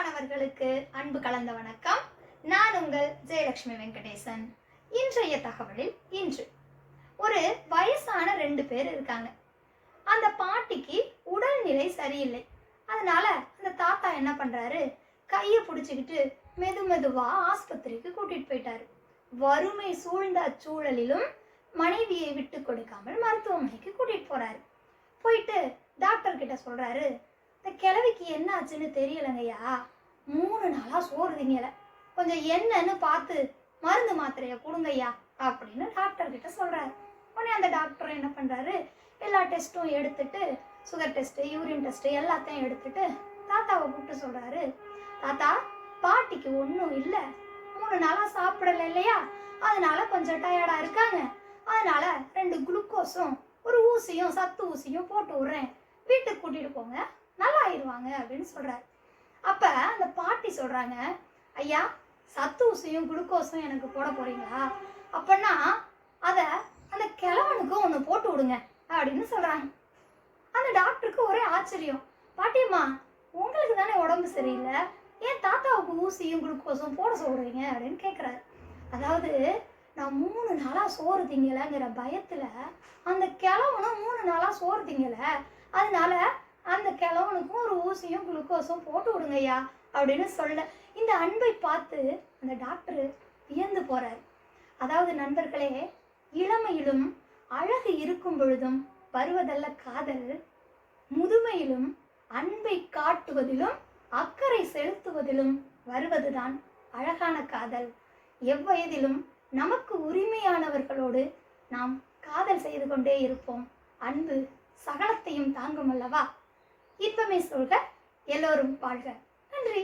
அன்பானவர்களுக்கு அன்பு கலந்த வணக்கம். நான் உங்கள் ஜெயலட்சுமி வெங்கடேசன். இன்றைய தகவலில் இன்று ஒரு வயசான 2 பேர் இருக்காங்க. அந்த பாட்டிக்கு உடல்நிலை சரியில்லை. அதனால அந்த தாத்தா என்ன பண்றாரு, கையை பிடிச்சிக்கிட்டு மெதுவா ஆஸ்பத்திரிக்கு கூட்டிட்டு போயிட்டாரு. வறுமை சூழ்ந்த அச்சூழலிலும் மனைவியை விட்டு கொடுக்காமல் மருத்துவமனைக்கு கூட்டிட்டு போறாரு. போயிட்டு டாக்டர் கிட்ட சொல்றாரு, இந்த கிழவிக்கு என்ன ஆச்சுன்னு தெரியலங்கய்யா, 3 நாளா சோறு திங்கல, கொஞ்சம் என்னன்னு பார்த்து மருந்து மாத்திரைய கொடுங்கய்யா அப்படின்னு டாக்டர் கிட்ட சொல்றாரு. உடனே அந்த டாக்டர் என்ன பண்றாரு, எல்லா டெஸ்ட்டும் எடுத்துட்டு, சுகர் டெஸ்ட், யூரின் டெஸ்ட் எல்லாத்தையும் எடுத்துட்டு தாத்தாவை கூப்பிட்டு சொல்றாரு, தாத்தா பாட்டிக்கு ஒன்றும் இல்லை, 3 நாளா சாப்பிடல இல்லையா, அதனால கொஞ்சம் டயர்டா இருக்காங்க, அதனால 2 குளுக்கோஸும் ஒரு ஊசியும் சத்து ஊசியும் போட்டு விடுறேன், வீட்டுக்கு கூட்டிட்டு போங்க, நல்லா ஆயிடுவாங்க அப்படின்னு சொல்றாரு. அப்ப அந்த பாட்டி சொல்றாங்க, ஐயா சத்து ஊசியும் குளுக்கோஸும் எனக்கு போட போறீங்களா, அப்பன்னா அத அந்த கிழவனுக்கு ஒன்று போட்டு விடுங்க அப்படின்னு சொல்றாங்க. அந்த டாக்டருக்கு ஒரே ஆச்சரியம், பாட்டியம்மா உங்களுக்கு தானே உடம்பு சரியில்லை, ஏன் தாத்தாவுக்கு ஊசியும் குளுக்கோஸும் போட சொல்றீங்க அப்படின்னு கேட்குறாரு. அதாவது நான் 3 நாளா சோறு திங்கலைங்கிற பயத்துல அந்த கிழவனும் 3 நாளா சோறு திங்கல, அதனால அந்த கிழவனுக்கும் ஒரு ஊசியும் குளுக்கோஸும் போட்டு விடுங்கய்யா அப்படின்னு சொல்ல, இந்த அன்பை பார்த்து அந்த டாக்டர் வியந்து போறாரு. அதாவது நண்பர்களே, இளமையிலும் அழகு இருக்கும் பொழுதும் வருவதல்ல காதல், முதுமையிலும் அன்பை காட்டுவதிலும் அக்கறை செலுத்துவதிலும் வருவதுதான் அழகான காதல். எவ்வயதிலும் நமக்கு உரிமையானவர்களோடு நாம் காதல் செய்து கொண்டே இருப்போம். அன்பு சகலத்தையும் தாங்கும் அல்லவா. இன்பமே சொல்க, எல்லோரும் வாழ்க. நன்றி.